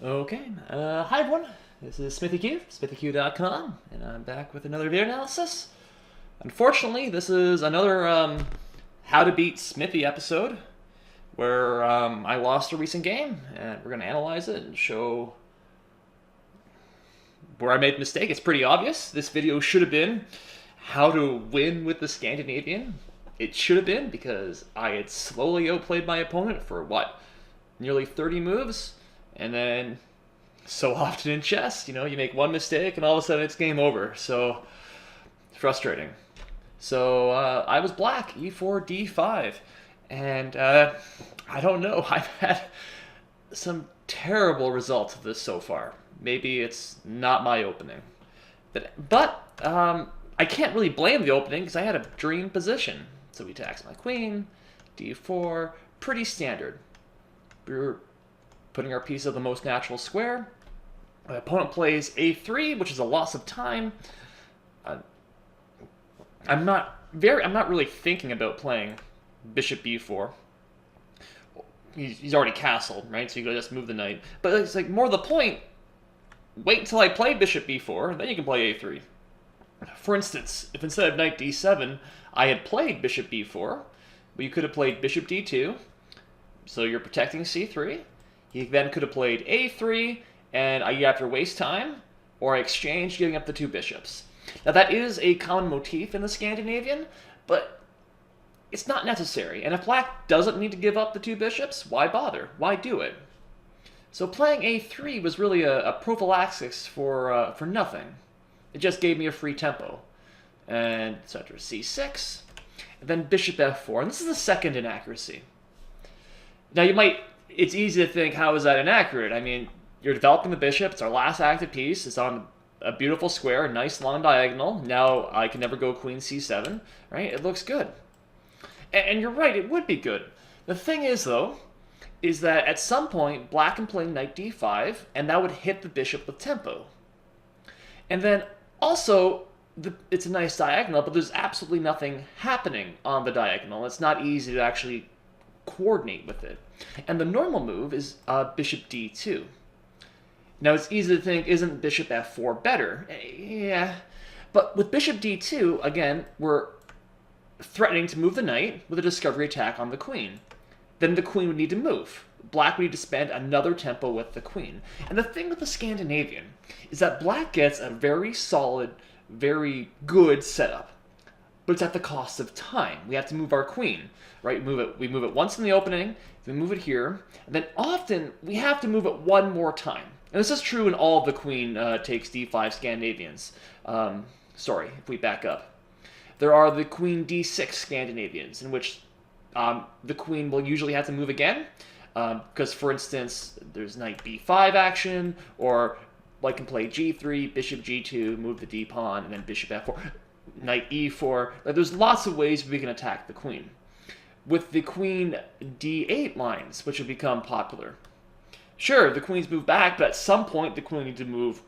Okay, hi everyone. This is SmithyQ, SmithyQ.com, and I'm back with another video analysis. Unfortunately, this is another How to Beat Smithy episode where I lost a recent game, and we're going to analyze it and show where I made a mistake. It's pretty obvious. This video should have been how to win with the Scandinavian. It should have been because I had slowly outplayed my opponent for what, nearly 30 moves, and then so often in chess, you make one mistake and all of a sudden it's game over. So frustrating. So I was black, e4, d5, and I don't know. I've had some terrible results of this so far. Maybe it's not my opening, but I can't really blame the opening because I had a dream position. So we tax my queen, d4, pretty standard. We were putting our piece of the most natural square. My opponent plays a3, which is a loss of time. I'm not really thinking about playing bishop b4. He's already castled, right? So you gotta just move the knight. But it's like more the point. Wait until I play bishop b4, then you can play a3. For instance, if instead of knight d7, I had played bishop b4, but you could have played bishop d2. So you're protecting c3. He then could have played a3, and I either waste time, or I exchange giving up the two bishops. Now that is a common motif in the Scandinavian, but it's not necessary. And if black doesn't need to give up the two bishops, why bother? Why do it? So playing a3 was really a prophylaxis for nothing. It just gave me a free tempo. And etc. c6, and then bishop f4. And this is the second inaccuracy. Now it's easy to think, how is that inaccurate? I mean, you're developing the bishop. It's our last active piece. It's on a beautiful square, a nice long diagonal. Now I can never go queen c7, right? It looks good. And you're right, it would be good. The thing is, though, is that at some point, black can play knight d5, and that would hit the bishop with tempo. And then also, it's a nice diagonal, but there's absolutely nothing happening on the diagonal. It's not easy to actually coordinate with it. And the normal move is bishop d2. Now it's easy to think, isn't bishop f4 better? Yeah, but with bishop d2, again, we're threatening to move the knight with a discovery attack on the queen. Then the queen would need to move. Black would need to spend another tempo with the queen. And the thing with the Scandinavian is that black gets a very solid, very good setup, but it's at the cost of time. We have to move our queen, right? We move it once in the opening, then we move it here, and then often we have to move it one more time. And this is true in all of the queen takes d5 Scandinavians. Sorry, if we back up. There are the queen d6 Scandinavians, in which the queen will usually have to move again, because, for instance, there's knight b5 action, or white can play g3, bishop g2, move the d-pawn, and then bishop f4, knight e4. There's lots of ways we can attack the queen. With the queen d8 lines, which have become popular. Sure, the queens move back, but at some point the queen needs to move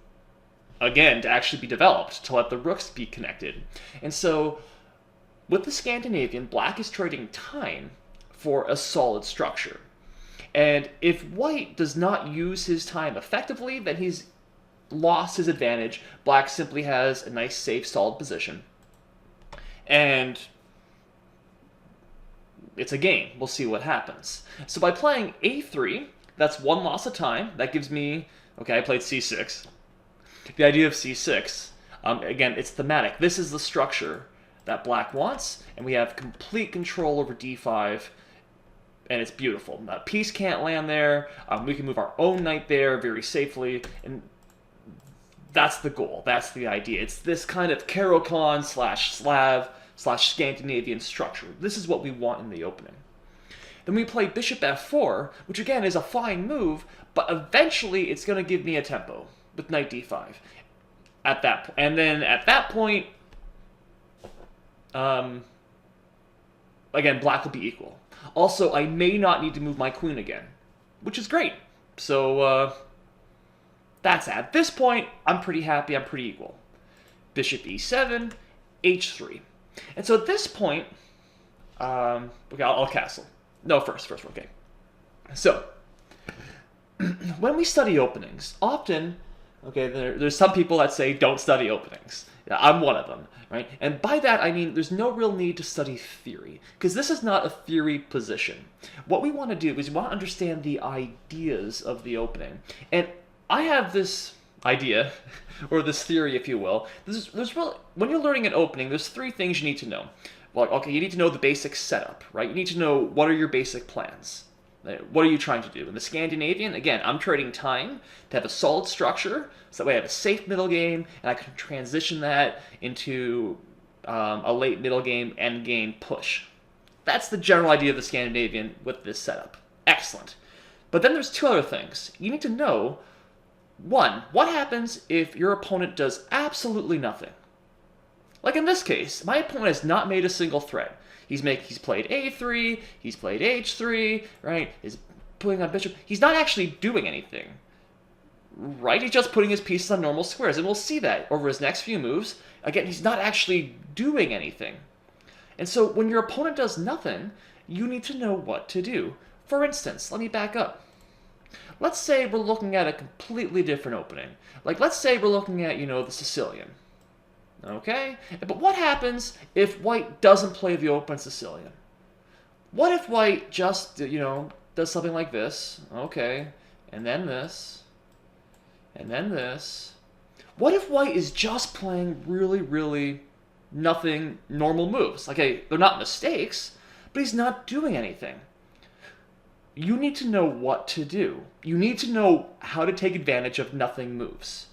again to actually be developed, to let the rooks be connected. And so, with the Scandinavian, black is trading time for a solid structure. And if white does not use his time effectively, then he's lost his advantage. Black simply has a nice, safe, solid position. And it's a game. We'll see what happens. So by playing a3, that's one loss of time. That gives me, okay, I played c6. The idea of c6, again, it's thematic. This is the structure that black wants, and we have complete control over d5, and it's beautiful. Piece can't land there. We can move our own knight there very safely, and that's the goal. That's the idea. It's this kind of Caro-Kann / Slav / Scandinavian structure. This is what we want in the opening. Then we play bishop f4, which again is a fine move, but eventually it's going to give me a tempo with knight d5. And then at that point, again, black will be equal. Also, I may not need to move my queen again, which is great. So that's at this point, I'm pretty happy. I'm pretty equal. Bishop e7, h3. And so at this point, okay, I'll castle. No, first, okay. So, when we study openings, often, okay, there's some people that say don't study openings. I'm one of them, right? And by that I mean there's no real need to study theory, because this is not a theory position. What we want to do is we want to understand the ideas of the opening. And I have this idea, or this theory, if you will. There's really, when you're learning an opening, there's three things you need to know. Well, okay, you need to know the basic setup, right? You need to know what are your basic plans. What are you trying to do? In the Scandinavian, again, I'm trading time to have a solid structure, so that way I have a safe middle game, and I can transition that into a late middle game, end game push. That's the general idea of the Scandinavian with this setup. Excellent. But then there's two other things. You need to know, one, what happens if your opponent does absolutely nothing? Like in this case, my opponent has not made a single threat. He's played a3, he's played h3, right? He's putting on bishop. He's not actually doing anything, right? He's just putting his pieces on normal squares, and we'll see that over his next few moves. Again, he's not actually doing anything. And so when your opponent does nothing, you need to know what to do. For instance, let me back up. Let's say we're looking at a completely different opening. Like, let's say we're looking at, the Sicilian. Okay? But what happens if white doesn't play the open Sicilian? What if white just, does something like this? Okay. And then this. And then this. What if white is just playing really, really nothing normal moves? Like, they're not mistakes, but he's not doing anything. You need to know what to do. You need to know how to take advantage of nothing moves.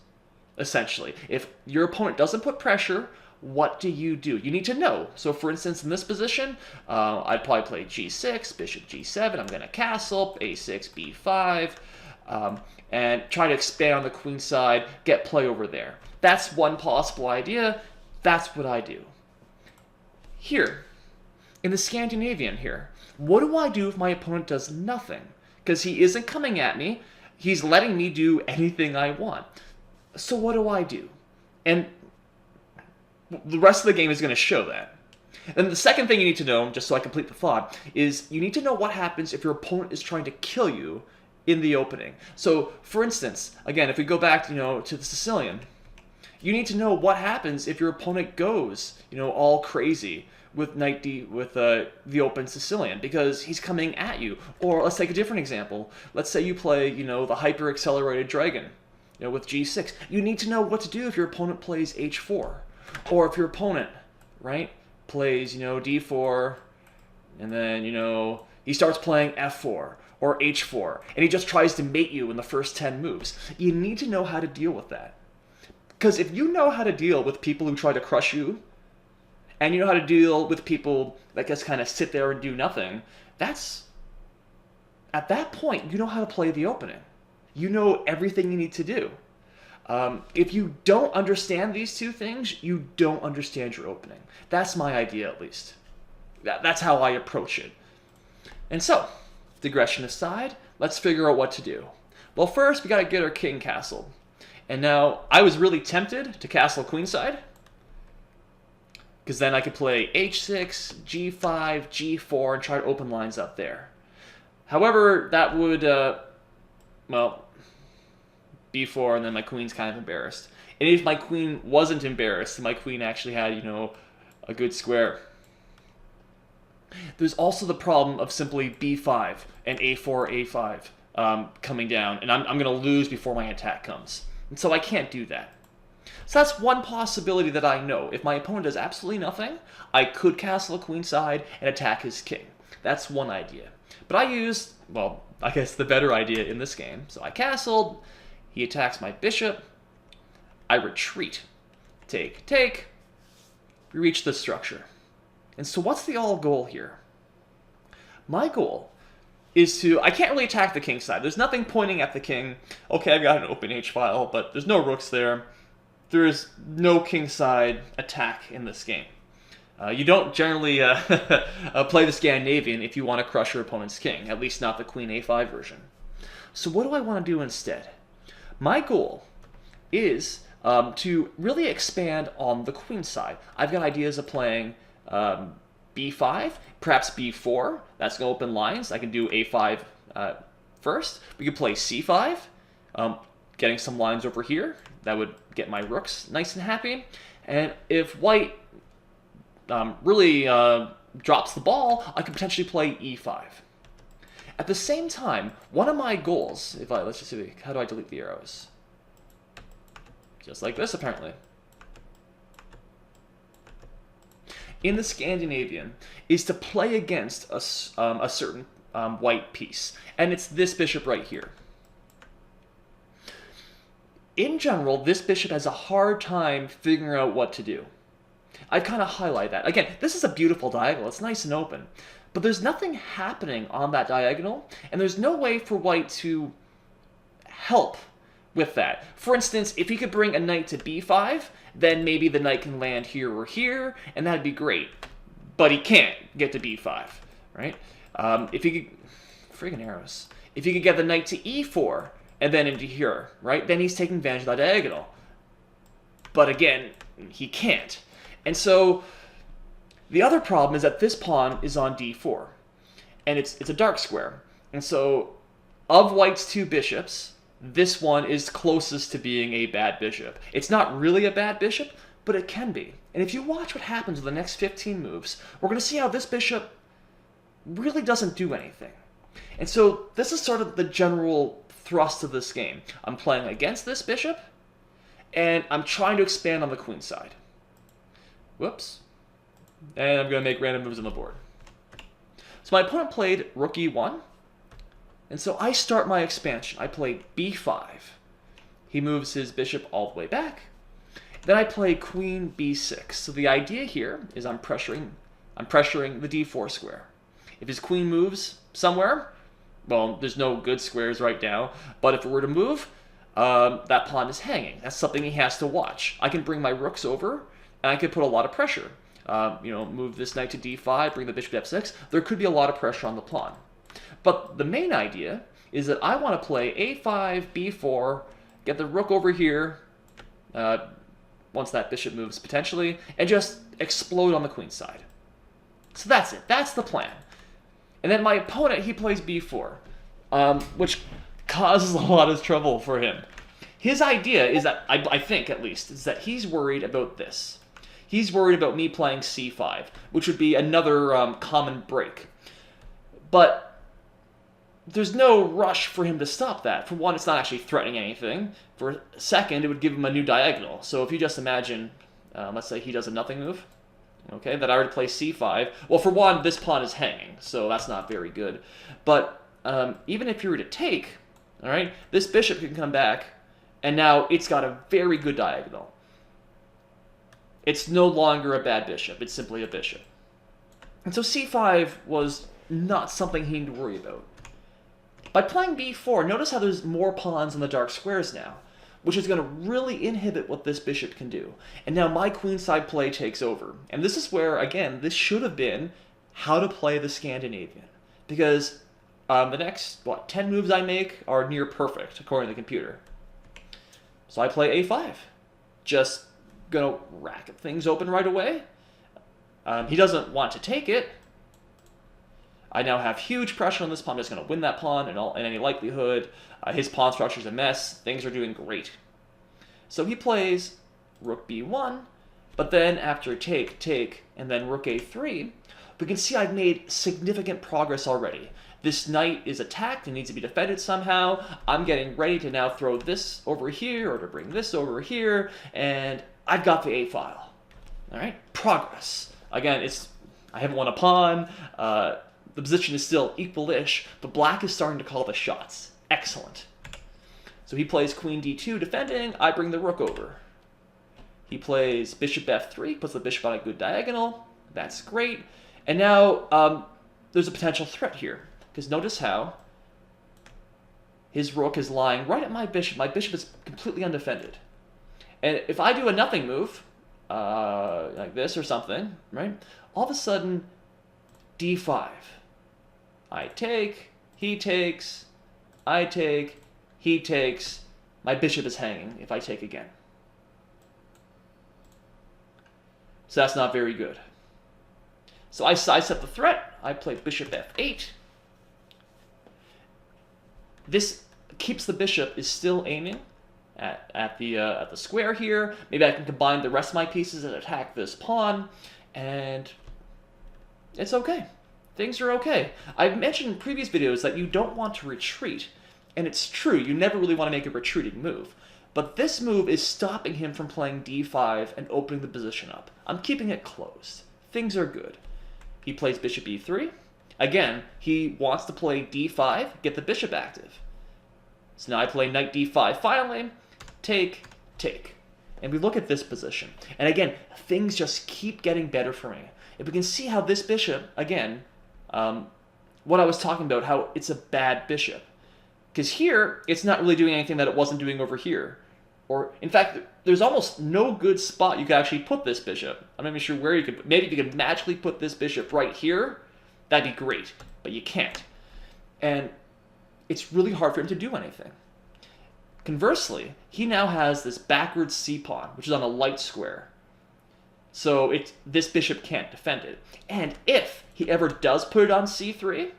Essentially, if your opponent doesn't put pressure, what do? You need to know. So for instance, in this position, I'd probably play g6, bishop g7, I'm going to castle, a6, b5, and try to expand on the queen side, get play over there. That's one possible idea. That's what I do. Here, in the Scandinavian here, what do I do if my opponent does nothing? Because he isn't coming at me, he's letting me do anything I want. So what do? And the rest of the game is going to show that. And the second thing you need to know, just so I complete the thought, is you need to know what happens if your opponent is trying to kill you in the opening. So, for instance, again, if we go back, to the Sicilian, you need to know what happens if your opponent goes, all crazy with the open Sicilian, because he's coming at you. Or let's take a different example. Let's say you play, the hyper-accelerated dragon. With g6, you need to know what to do if your opponent plays h4, or if your opponent, right, plays, d4, and then, he starts playing f4 or h4, and he just tries to mate you in the first 10 moves. You need to know how to deal with that. Because if you know how to deal with people who try to crush you, and you know how to deal with people that just kind of sit there and do nothing, at that point, you know how to play the opening. You know everything you need to do. If you don't understand these two things, you don't understand your opening. That's my idea, at least. That's how I approach it. And so, digression aside, let's figure out what to do. Well, first, we got to get our king castled. And now, I was really tempted to castle queenside, because then I could play h6, g5, g4, and try to open lines up there. However, that would, b4, and then my queen's kind of embarrassed. And if my queen wasn't embarrassed, and my queen actually had, a good square, there's also the problem of simply b5 and a4, a5 coming down, and I'm going to lose before my attack comes. And so I can't do that. So that's one possibility that I know. If my opponent does absolutely nothing, I could castle a queenside and attack his king. That's one idea. But I used, I guess the better idea in this game. So I castled, he attacks my bishop, I retreat. Take, take, we reach the structure. And so what's the all goal here? My goal is I can't really attack the king side. There's nothing pointing at the king. Okay, I've got an open h-file, but there's no rooks there. There is no king side attack in this game. You don't generally play the Scandinavian if you want to crush your opponent's king, at least not the queen a5 version. So what do I want to do instead? My goal is to really expand on the queen side. I've got ideas of playing b5, perhaps b4. That's going to open lines. I can do a5 First, we could play c5, getting some lines over here. That would get my rooks nice and happy. And if white really drops the ball, I could potentially play e5. At the same time, one of my goals, let's just see, how do I delete the arrows? Just like this, apparently. In the Scandinavian, is to play against a certain white piece. And it's this bishop right here. In general, this bishop has a hard time figuring out what to do. I kind of highlight that. Again, this is a beautiful diagonal. It's nice and open. But there's nothing happening on that diagonal, and there's no way for white to help with that. For instance, if he could bring a knight to b5, then maybe the knight can land here or here, and that'd be great. But he can't get to b5, right? If he could... Friggin' arrows. If he could get the knight to e4, and then into here, right? Then he's taking advantage of that diagonal. But again, he can't. And so the other problem is that this pawn is on d4. And it's a dark square. And so of white's two bishops, this one is closest to being a bad bishop. It's not really a bad bishop, but it can be. And if you watch what happens in the next 15 moves, we're going to see how this bishop really doesn't do anything. And so this is sort of the general thrust of this game. I'm playing against this bishop, and I'm trying to expand on the queen side. Whoops. And I'm going to make random moves on the board. So my opponent played rook e1, and so I start my expansion. I play b5. He moves his bishop all the way back. Then I play queen b6. So the idea here is I'm pressuring the d4 square. If his queen moves somewhere, well, there's no good squares right now, but if it were to move, that pawn is hanging. That's something he has to watch. I can bring my rooks over, and I could put a lot of pressure. Move this knight to d5, bring the bishop to f6. There could be a lot of pressure on the pawn. But the main idea is that I want to play a5, b4, get the rook over here, once that bishop moves potentially, and just explode on the queen side. So that's it. That's the plan. And then my opponent, he plays b4, which causes a lot of trouble for him. His idea is that, I think at least, is that he's worried about this. He's worried about me playing c5, which would be another common break. But there's no rush for him to stop that. For one, it's not actually threatening anything. For a second, it would give him a new diagonal. So if you just imagine, let's say he does a nothing move, okay, that I already play c5. Well, for one, this pawn is hanging, so that's not very good. But even if you were to take, all right, this bishop can come back, and now it's got a very good diagonal. It's no longer a bad bishop. It's simply a bishop. And so c5 was not something he needed to worry about. By playing b4, notice how there's more pawns in the dark squares now, which is going to really inhibit what this bishop can do. And now my queenside play takes over. And this is where, again, this should have been how to play the Scandinavian. Because the next, 10 moves I make are near perfect, according to the computer. So I play a5. Just going to rack things open right away. He doesn't want to take it. I now have huge pressure on this pawn. I'm just going to win that pawn in any likelihood. His pawn structure is a mess. Things are doing great. So he plays rook b1, but then after take, and then rook a3, we can see I've made significant progress already. This knight is attacked and needs to be defended somehow. I'm getting ready to now throw this over here or to bring this over here, and I've got the a file. All right, progress. Again, I haven't won a pawn. The position is still equal-ish, but black is starting to call the shots. Excellent. So he plays queen d2 defending. I bring the rook over. He plays bishop f3, puts the bishop on a good diagonal. That's great. And now there's a potential threat here, because notice how his rook is lying right at my bishop. My bishop is completely undefended. And if I do a nothing move, like this or something, right? All of a sudden, d5. I take, he takes, I take, he takes. My bishop is hanging if I take again. So that's not very good. So I set the threat. I play bishop f8. This keeps the bishop is still aiming at the square here. Maybe I can combine the rest of my pieces and attack this pawn, and it's okay. Things are okay. I've mentioned in previous videos that you don't want to retreat, and it's true, you never really want to make a retreating move. But this move is stopping him from playing d5 and opening the position up. I'm keeping it closed. Things are good. He plays bishop e3. Again, he wants to play d5, get the bishop active. So now I play knight d5 finally. Take, take. And we look at this position. And again, things just keep getting better for me. If we can see how this bishop, again, what I was talking about, how it's a bad bishop. Because here, it's not really doing anything that it wasn't doing over here. Or, in fact, there's almost no good spot you could actually put this bishop. I'm not even sure where you could. Maybe if you could magically put this bishop right here, that'd be great. But you can't. And it's really hard for him to do anything. Conversely, he now has this backwards c-pawn, which is on a light square. So this bishop can't defend it. And if he ever does put it on c3,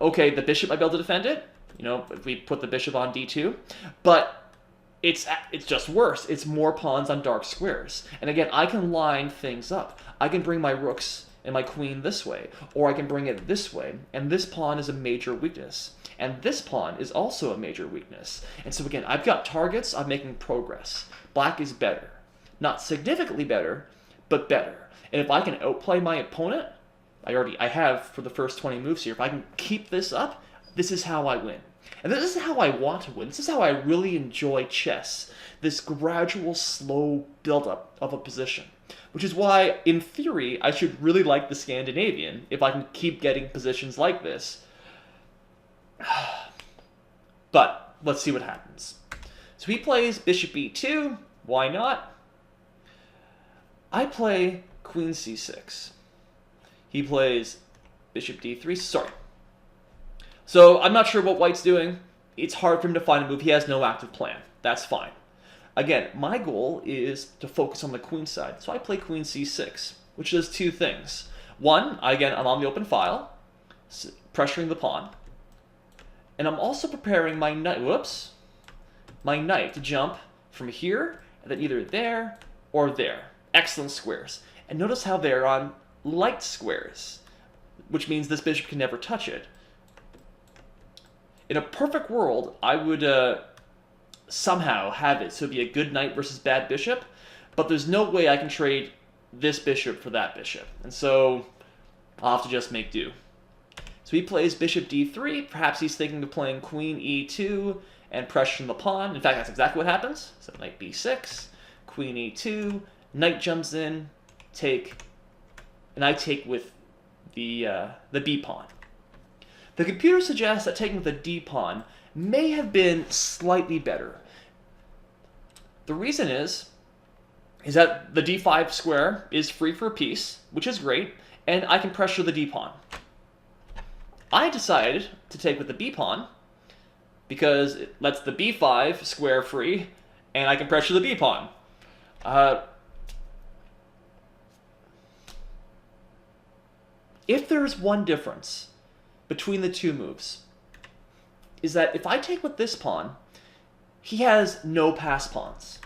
okay, the bishop might be able to defend it. You know, if we put the bishop on d2. But it's just worse. It's more pawns on dark squares. And again, I can line things up. I can bring my rooks and my queen this way, or I can bring it this way. And this pawn is a major weakness. And this pawn is also a major weakness. And so again, I've got targets. I'm making progress. Black is better. Not significantly better, but better. And if I can outplay my opponent, I have for the first 20 moves here, if I can keep this up, this is how I win. And this is how I want to win. This is how I really enjoy chess. This gradual, slow build-up of a position. Which is why, in theory, I should really like the Scandinavian if I can keep getting positions like this. But let's see what happens. So he plays bishop e2. Why not? I play queen c6. He plays bishop d3. Sorry. So I'm not sure what white's doing. It's hard for him to find a move. He has no active plan. That's fine. Again, my goal is to focus on the queen side. So I play queen c6, which does two things. One, again, I'm on the open file, pressuring the pawn. And I'm also preparing my knight, my knight to jump from here, and then either there or there. Excellent squares. And notice how they're on light squares, which means this bishop can never touch it. In a perfect world, I would somehow have it so it'd be a good knight versus bad bishop, but there's no way I can trade this bishop for that bishop. And so I'll have to just make do. So he plays bishop d3. Perhaps he's thinking of playing queen e2 and pressuring the pawn. In fact, that's exactly what happens. So knight b6, queen e2, knight jumps in, take, and I take with the b pawn. The computer suggests that taking with the d pawn may have been slightly better. The reason is that the d5 square is free for a piece, which is great, and I can pressure the d pawn. I decided to take with the b pawn because it lets the b5 square free, and I can pressure the b pawn. If there's one difference between the two moves, is that if I take with this pawn, he has no pass pawns.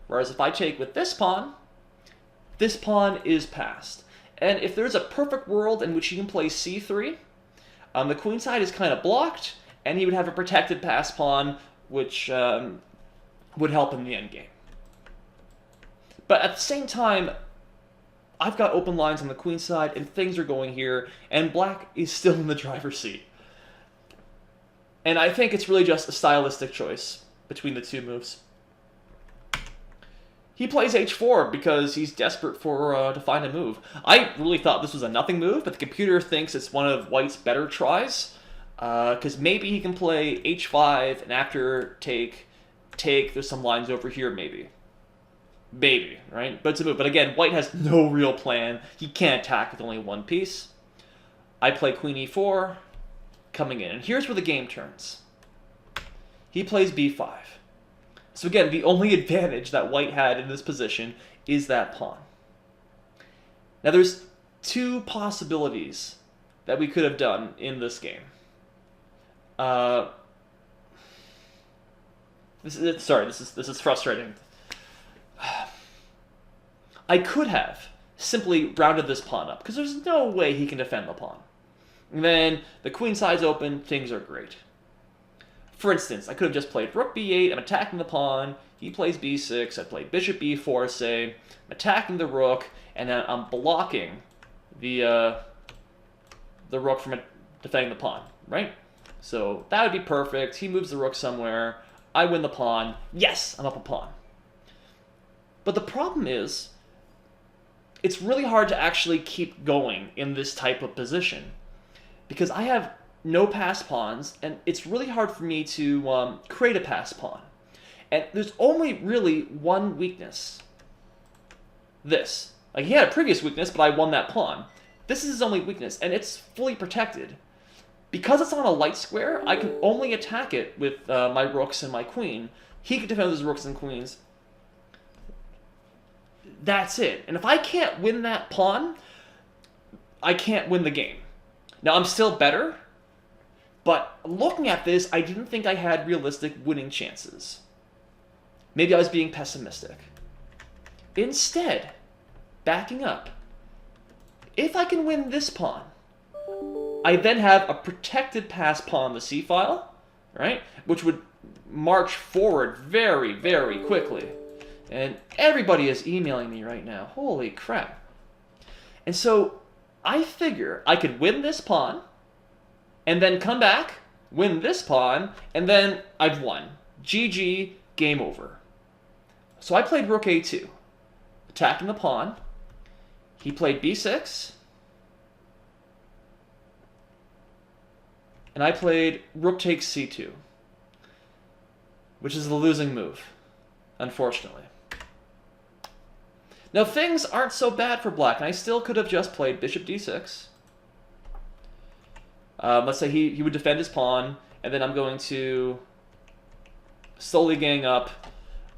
Whereas if I take with this pawn is passed. And if there's a perfect world in which he can play c3, the queen side is kind of blocked, and he would have a protected pass pawn, which would help in the endgame. But at the same time, I've got open lines on the queen side, and things are going here, and black is still in the driver's seat. And I think it's really just a stylistic choice between the two moves. He plays h4 because he's desperate to find a move. I really thought this was a nothing move, but the computer thinks it's one of white's better tries. Because maybe he can play h5, and after take, there's some lines over here maybe. Maybe, right? But it's a move. But again, white has no real plan. He can't attack with only one piece. I play queen e4, coming in. And here's where the game turns. He plays b5. So again, the only advantage that white had in this position is that pawn. Now there's two possibilities that we could have done in this game. This is frustrating. I could have simply rounded this pawn up, because there's no way he can defend the pawn. And then the queen side's open, things are great. For instance, I could have just played rook b8, I'm attacking the pawn, he plays b6, I play bishop b4, say, I'm attacking the rook, and then I'm blocking the rook from defending the pawn, right? So that would be perfect. He moves the rook somewhere, I win the pawn, yes, I'm up a pawn. But the problem is, it's really hard to actually keep going in this type of position, because I have no passed pawns, and it's really hard for me to create a passed pawn. And there's only really one weakness. This. Like, he had a previous weakness, but I won that pawn. This is his only weakness, and it's fully protected. Because it's on a light square, I can only attack it with my rooks and my queen. He can defend with his rooks and queens. That's it. And if I can't win that pawn, I can't win the game. Now, I'm still better, but looking at this, I didn't think I had realistic winning chances. Maybe I was being pessimistic. Instead, backing up, if I can win this pawn, I then have a protected passed pawn on the c-file, right? Which would march forward very, very quickly. And everybody is emailing me right now. Holy crap. And so I figure I could win this pawn, and then come back, win this pawn, and then I've won. GG, game over. So I played rook a2, attacking the pawn. He played b6. And I played rook takes c2, which is the losing move, unfortunately. Now, things aren't so bad for black, and I still could have just played bishop d6. Let's say he would defend his pawn, and then I'm going to slowly gang up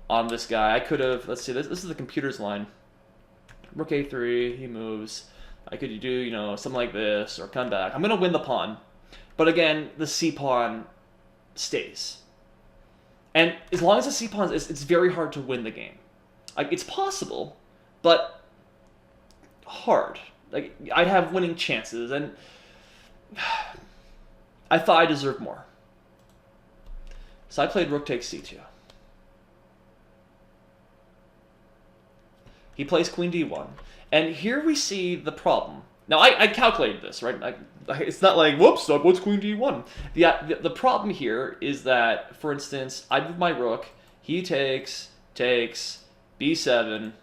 on this guy. I could have, let's see, this is the computer's line. Rook a3, he moves. I could do, you know, something like this, or come back. I'm going to win the pawn. But again, the c-pawn stays. And as long as the c-pawn is, it's very hard to win the game. Like, it's possible, but hard. Like, I'd have winning chances, and I thought I deserved more. So I played rook takes c2. He plays queen d1. And here we see the problem. Now, I calculated this, right? It's not like, whoops, what's queen d1? The problem here is that, for instance, I move my rook, he takes, b7,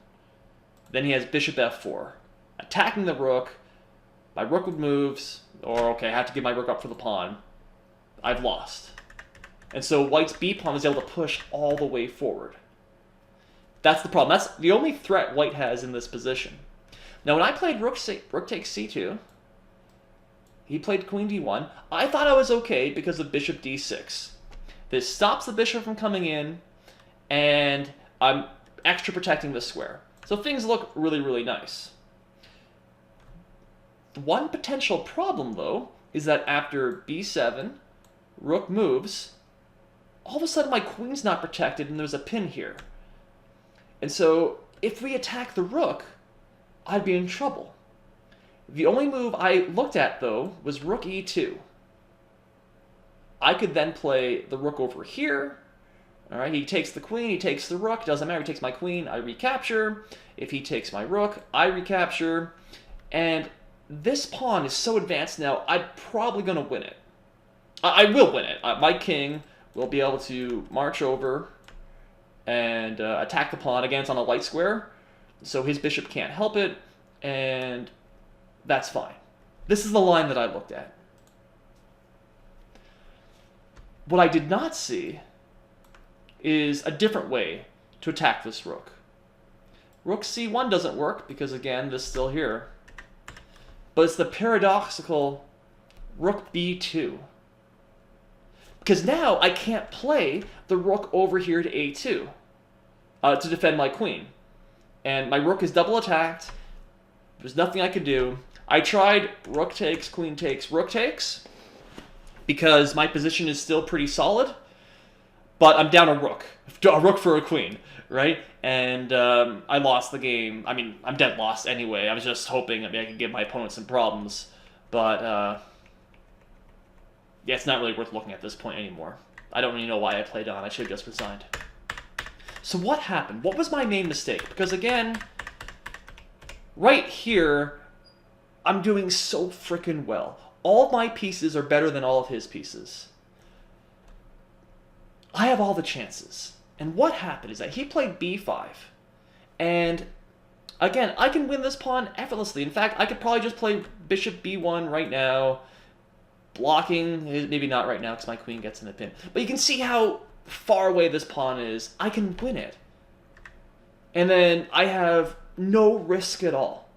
then he has bishop f4. Attacking the rook, my rook moves, or okay, I have to give my rook up for the pawn. I've lost. And so white's b-pawn is able to push all the way forward. That's the problem. That's the only threat white has in this position. Now, when I played rook takes c2, he played queen d1, I thought I was okay because of bishop d6. This stops the bishop from coming in, and I'm extra protecting the square. So things look really, really nice. One potential problem, though, is that after b7, rook moves, all of a sudden my queen's not protected and there's a pin here. And so if we attack the rook, I'd be in trouble. The only move I looked at, though, was rook e2. I could then play the rook over here. All right, he takes the queen, he takes the rook. Doesn't matter, he takes my queen, I recapture. If he takes my rook, I recapture. And this pawn is so advanced now, I'm probably going to win it. I will win it. My king will be able to march over and attack the pawn. Again, it's on a light square, so his bishop can't help it, and that's fine. This is the line that I looked at. What I did not see is a different way to attack this rook. Rook c1 doesn't work because, again, this is still here. But it's the paradoxical rook b2. Because now I can't play the rook over here to a2 to defend my queen. And my rook is double attacked. There's nothing I could do. I tried rook takes, queen takes, rook takes, because my position is still pretty solid. but I'm down a rook for a queen, right? And I lost the game. I mean, I'm dead lost anyway. I was just hoping I could give my opponent some problems, but yeah, it's not really worth looking at this point anymore. I don't really know why I played on. I should have just resigned. So what happened? What was my main mistake? Because again, right here, I'm doing so freaking well. All of my pieces are better than all of his pieces. I have all the chances. And what happened is that he played b5. And again, I can win this pawn effortlessly. In fact, I could probably just play bishop b1 right now. Blocking, maybe not right now because my queen gets in the pin. But you can see how far away this pawn is. I can win it. And then I have no risk at all.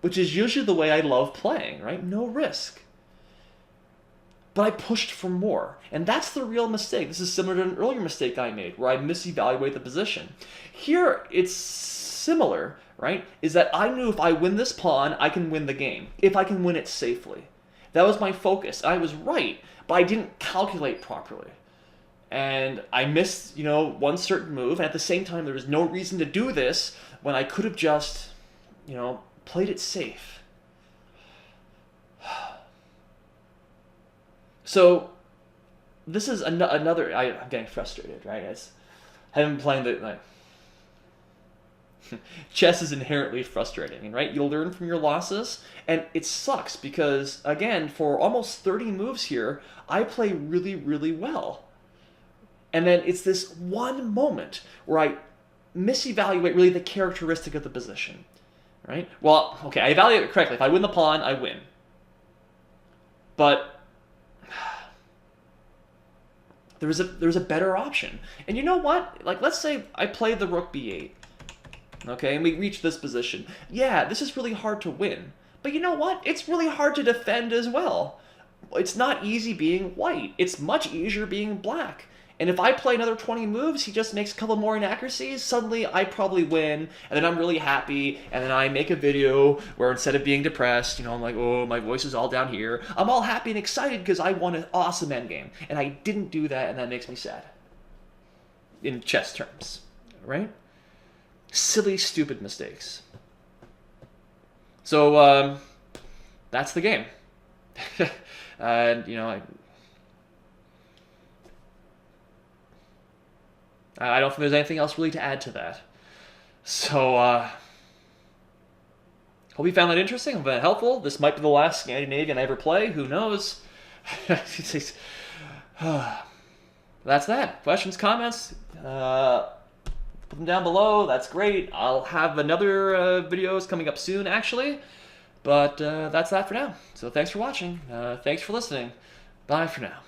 Which is usually the way I love playing, right? No risk. But I pushed for more. And that's the real mistake. This is similar to an earlier mistake I made, where I misevaluate the position. Here, it's similar, right? Is that I knew if I win this pawn, I can win the game. If I can win it safely. That was my focus. I was right, but I didn't calculate properly. And I missed, one certain move. And at the same time, there was no reason to do this when I could have just, played it safe. So, this is another... I'm getting frustrated, right? I haven't been playing the... Chess is inherently frustrating, right? You'll learn from your losses, and it sucks because, again, for almost 30 moves here, I play really, really well. And then it's this one moment where I misevaluate really the characteristic of the position, right? Well, okay, I evaluate it correctly. If I win the pawn, I win. But there's a better option. And you know what? Like, let's say I play the rook b8. Okay, and we reach this position. Yeah, this is really hard to win. But you know what? It's really hard to defend as well. It's not easy being white. It's much easier being black. And if I play another 20 moves, he just makes a couple more inaccuracies, suddenly I probably win, and then I'm really happy, and then I make a video where instead of being depressed, I'm like, oh, my voice is all down here. I'm all happy and excited because I won an awesome endgame. And I didn't do that, and that makes me sad. In chess terms, right? Silly, stupid mistakes. So, that's the game. And, I don't think there's anything else really to add to that. So, hope you found that interesting, hope that helpful. This might be the last Scandinavian I ever play. Who knows? That's that. Questions, comments? Put them down below. That's great. I'll have another videos coming up soon, actually. But that's that for now. So thanks for watching. Thanks for listening. Bye for now.